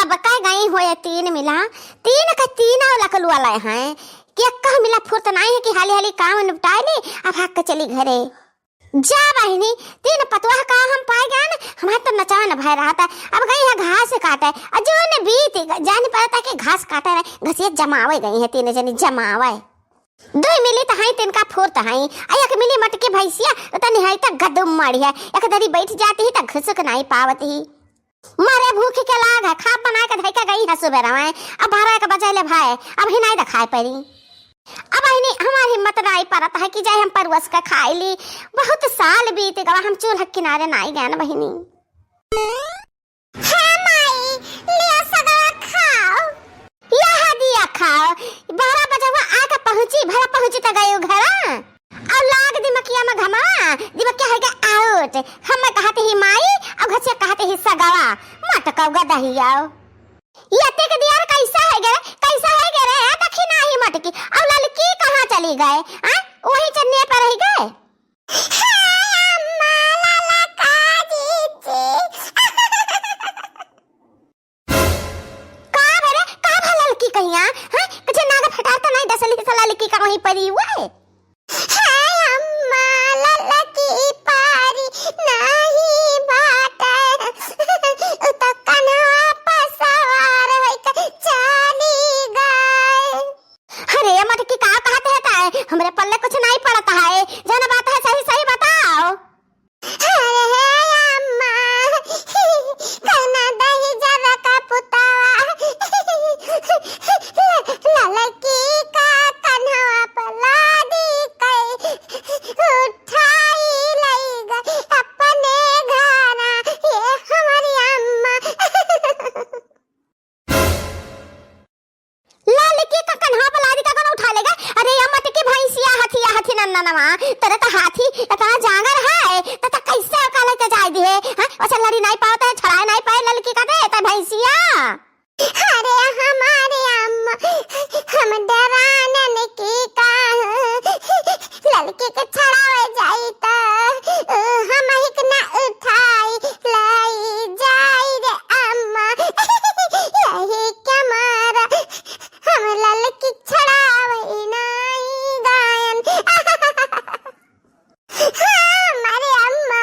अब काय गई हो ये तीन मिला तीन का तीन लकलू वाला है कि कह मिला फुर्त नहीं है कि हाली हाली काम निपटाए ली अब भाग के चली घरे जा बहनी तीन पतवा का हम पाए गए ना हमारे तो नचान भय रहा था अब गई है घास काटे जो ने बीत जान पड़ता कि घास काटे रहे घसिया जमावे गई है तीन जनी जमावे दो मिली तो हाई तिनका फुर्त हाई एक मिली मटके भैंसिया तो निहाई तक गदम मारी है एक दरी बैठ जाती ही तक घुसक नहीं पावती ही मारे भूख के लाग है खा बना के धैका गई है सुबह रवाए अब 12 बजे ले भाई अब ही नहीं दिखाई पड़ी अब बहनी हमारी हिम्मत नहीं पड़ता है कि जाए हम परवस का खाई ली बहुत साल बीत गवा हम चूल्हा किनारे नहीं गए ना बहनी हाँ माई लिया सगा खाओ यह दिया खाओ 12 बजे हुआ आके पहुंची भरा पहुंची तो गई घर और लाग दिमकिया में घमा दिमकिया है गया आउट हम कहते ही माई और घसिया कहते ही सगावा मटका गदहिया यते के दियार कैसा है रे देखी नहीं मटकी अब लड़की कहां चली गए हां वही चन्ने पर रह गए हाय अम्मा लाला काजी का रे का भला लड़की कहिया हां कुछ नाग फटाता नहीं दसली के लड़की का वहीं परी हुआ है हाय अम्मा लाला की पारी नहीं बात तो कन्हा पसवार चली गए अरे मटकी का कहते है हमरे पल्ले कुछ नहीं पड़ता है जाना बात है सही सही बताओ अरे अम्मा कना दही जरा का पुतावा ललकी का कन्हा पला दी कई उठाई लई गई अपने घरा ये हमारी अम्मा ललकी का कन्हा पला दी का कौन उठा लेगा अरे ये मटकी भैंसिया हाथी नन्ना तेरे तो हाथी इतना जांगर है तो कैसे काले के जाय दी है हां अच्छा लड़ी नहीं पाता है छड़ाए नहीं पाए ललकी का दे तो भैंसिया अरे हमारे अम्मा हम डराने की का ललकी के छड़ाए जाई तो हम हिक ना उठाई लाई जाई रे अम्मा यही क्या मारा हम ललकी छड़ावे नहीं गायन हमारे अम्मा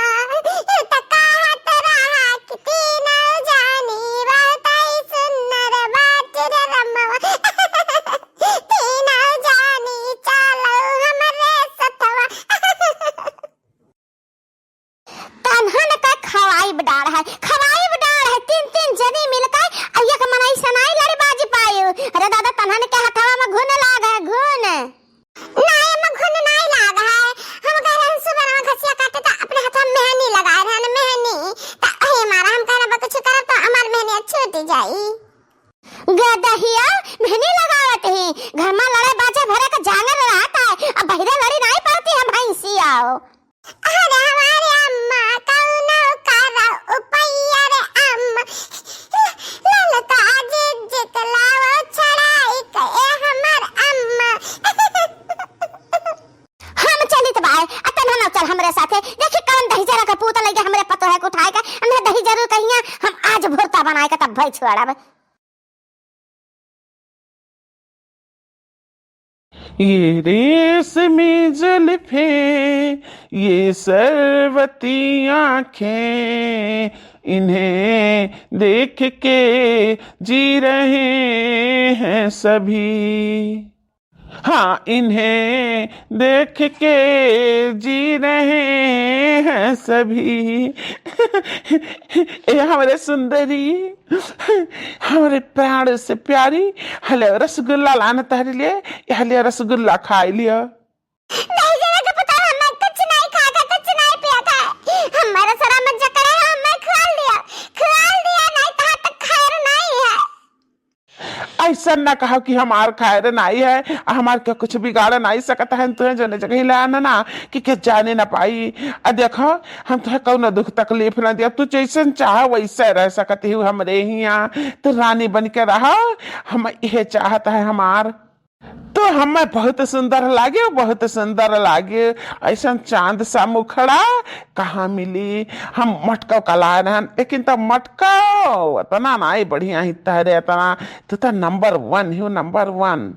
तकाहत रहा कि तीन जानी बताई सुन्नर बात रे रम्मा तीन जानी चलो हमरे सतवा तन्हन का खवाई बडार है तीन जनी मिलकर अय्या के मनाई सनाई लड़ी बाजी पायो अरे दादा तन्हन के हथवा में घुन लाग है घुन नहीं में घुन नहीं लाग है हम कह रहे हैं सुबह में घसिया काटे तो अपने हाथ में मेहंदी लगा रहे हैं मेहंदी तो हे मारा हम कह रहे कुछ करब तो हमार मेहंदी छूट जाई गदहिया मेहंदी लगावत ही घर में लड़े बाजा भरे का जांगर रहता है अब बहिरे लड़ी नहीं पड़ती है भैंसिया अरे हमारे अम्मा कौनो करा उपैया रे अम्मा ललता जित लाओ छड़ाई के हमार अम्मा हम चली तो भाई अतन ना चल हमरे साथे देखि कौन दही जरा का पूता लगे हमरे पतो है को उठाएगा हमने दही जरूर कहिया हम आज भुरता बनाए के तब भाई छुड़ावे ये रेशमी जुल्फे ये सरवती आँखें इन्हें देख के जी रहे हैं सभी हाँ इन्हें देख के जी रहे हैं सभी ये हमारे सुंदरी हमारे प्राण से प्यारी हले रसगुल्ला लाना तारे लिए हले रसगुल्ला खाई लिया नहीं जरा के पता है मैं कुछ नहीं खाता कुछ नहीं पिया था हमारा सारा मज्जा करे हम मैं खा लिया नहीं था तक खैर नहीं है ऐसा ना कहा कि हमार खैर नहीं है हमार क्या कुछ बिगाड़ नहीं सकता है तुझे जो जगह लाना ना कि क्या जाने ना पाई देखो हम तुझे कौन दुख तकलीफ ना दिया तू जैसे चाह वैसे रह सकती हूँ हमरे यहाँ तो रानी बन के रहा हम यह चाहता है हमार तो हमें बहुत सुंदर लागे, बहुत सुंदर लागे। ऐसा चांद सा मुखड़ा कहाँ मिली। हम मटका कला रहन, लेकिन तब मटका इतना नहीं बढ़िया ही तहरे इतना। तो नंबर 1 ही, नंबर 1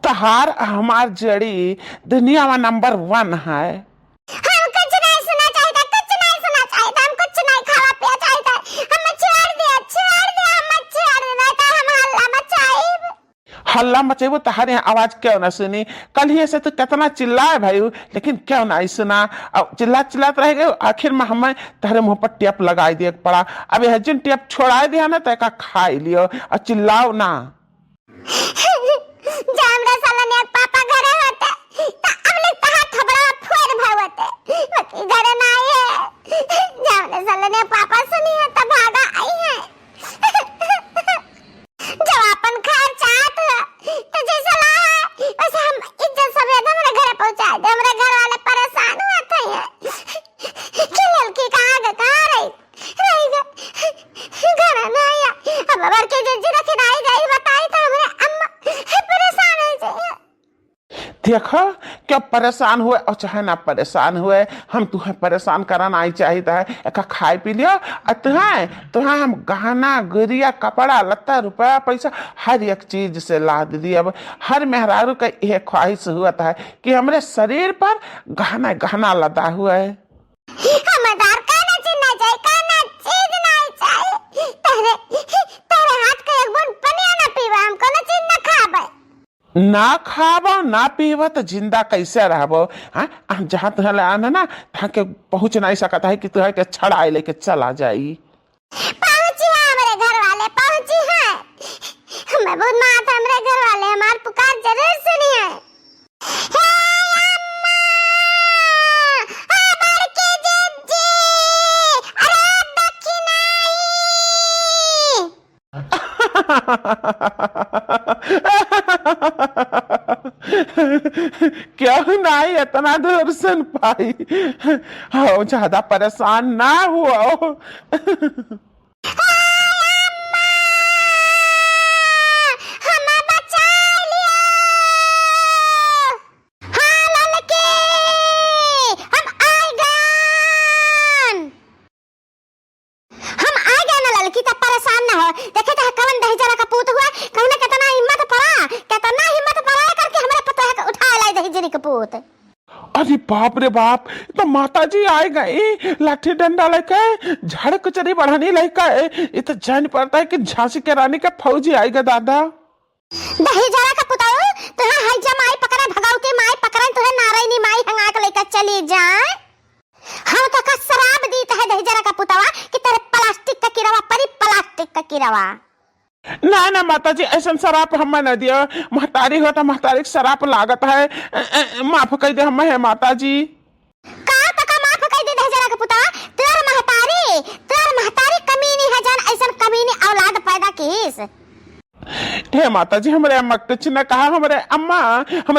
तहार हमार जड़ी दुनिया में नंबर 1 है। हम कुछ नहीं सुना चाहिए, कुछ नहीं सुना चाहिए, हम कुछ नहीं खावा पिया चाहिए। हम छोड़ दे, हम छोड़ देना तो हम हल्ला मचाएब। हल्ला मचेबो तहारे आवाज क्यों ना सुनी। कल ही से तो कितना चिल्लाए भाई, लेकिन क्यों नहीं सुना। अब चिल्लाते रह गए, आखिर में हमें तारे मुंह पर टेप लगाई दिया पड़ा। अब यह जिन टेप छोड़ा दिया ना, तो खा लियो और चिल्लाओ ना। जामरा साला ने पापा घरे होते तो हमने कहा थबड़ा फोड़ भावते, बाकी घरे ना आए। जामरा साला ने पापा सुनी है तो भागा आई है। जब अपन खार चाहत तो जैसा ला है वैसे हम इज्जत समेत हमारे घर पहुंचा दे। हमारे घर वाले परेशान हुए थे कि लड़की कहाँ रहेगा घर ना आया। अब बार के जज रखे नहीं गई बताई तो हमारे अम्मा परेशान हो जाए। देखो क्या परेशान हुए और चाहे ना परेशान हुए, हम तुम्हें परेशान कराना ही चाहिए है। एक खाए पी लियो और तुम्हें हम गहना गुड़िया कपड़ा लत्ता रुपया पैसा हर एक चीज से ला दी। अब हर मेहरारू का यह ख्वाहिश हुआ था कि हमारे शरीर पर गहना गहना लदा हुआ है। हमेदार कहना चिन्ह चाहिए, कहना चीज नहीं चाहिए। तेरे हाथ का एक बूंद पनिया ना पीवा, हम कोनो चीज ना खाबे। ना खाबो ना पीबो तो जिंदा कैसे रहबो। हाँ, जहाँ तुहले आना ना तहाँ के पहुँच नहीं सकता है कि तुहे के छड़ाई लेके चला जाई। पहुंची है हमारे घर वाले, पहुंची है। हमें बहुत मात है, हमारे घर वाले हमार पुकार जरूर सुनी है। क्यों नहीं इतना दूर सुन पाई हो, ज्यादा परेशान ना हुआ। अरे बाप रे बाप, तो माता जी आए गए लाठी डंडा लेके, झाड़ कचरी बढ़ाने लेके। ये तो जान पड़ता है कि झांसी के रानी का फौजी आएगा। दादा दही जरा का पुताऊ तुहे हई जमाई पकड़े भगाउते माई पकड़न तुहे नारायणी माई हंगा के लेकर चली जाए। हम तो का शराब दी है दही जरा का पुतावा कि तेरे प्लास्टिक का किरवा परी, प्लास्टिक का किरवा। ना ना माता जी, ऐसा शराब हमें न दियो। महतारी हो तो महतारी शराब लागत है, माफ कर दे हमें है माता जी। का तक माफ कर दे दही जरा का पुतावा। तेरे महतारी कमीनी है जान, ऐसा कमीनी औलाद पैदा कीस। हे माता जी, हमारे अम्मा कुछ न कहा। हमारे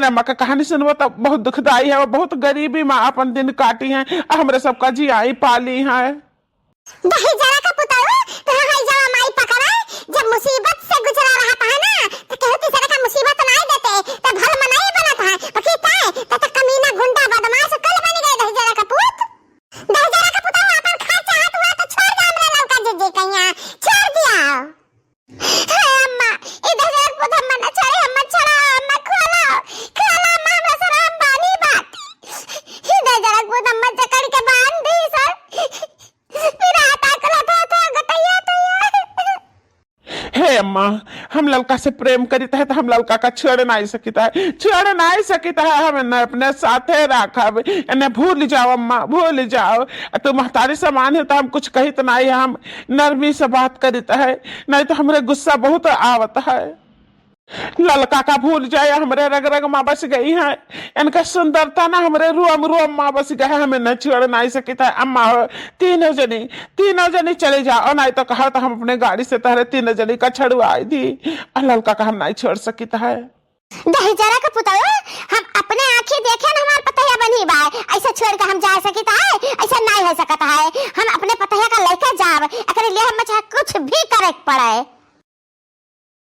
अम्मा का कहानी सुनबो तो बहुत दुखदाई है। वो बहुत गरीबी में अपन दिन काटी है, हमारे सबका जी आई पाली है। दही जरा का पुताऊ तुहे हई जमा माई पकड़ा जब मुसीबत से गुजरा रहा था ना, तो कहती सर का मुसीबत नहीं देते तो घर में नहीं बनता है। बाकी ताए तो कमीना गुंडा बदमाश कल बन गए दही जरा का पुत। दही जरा का पुताऊ अपन खा चाहत हुआ तो छोड़ दे हमरे लौका जे कहिया छोड़ दिया। अम्मा इधर जरा पुत हम न छोड़े, हम छोड़ा अम्मा खोला अम्मा हमरा सर हम बानी बात। इधर जरा पुत हम जकड़ के बांध दी सर, फिर आता कला था गटैया हे अम्मा, हम लड़का से प्रेम करीता है तो हम लड़का का छोड़ नहीं सकता है। हमें अपने साथे रखा, इन्हें भूल जाओ अम्मा, भूल जाओ। तो महतारी समान है तो हम कुछ कही तो नहीं, हम नरमी से बात करीता है, नहीं तो हमारे गुस्सा बहुत आवत है। ललका का भूल जाए, हमरे रग रग माँ बस गई है। इनका सुंदरता ना हमरे रुआम रुआम माँ बस गए, हमें न छोड़ नहीं सकता है। अम्मा हो तीनों जनी चले जाओ, नहीं तो कहा तो हम अपने गाड़ी से तहरे तीनों जनी का छड़वाई दी। और ललका का हम नहीं छोड़ सकता है। दही जरा का पुताऊ हम अपने आंखें देखे ना हमार पतैया बनी बाय, ऐसा छोड़ के हम जा सकता है? ऐसा नहीं हो सकता है। हम अपने पतैया का लेकर जाब, अगर लिए हम चाहे कुछ भी करे पड़े।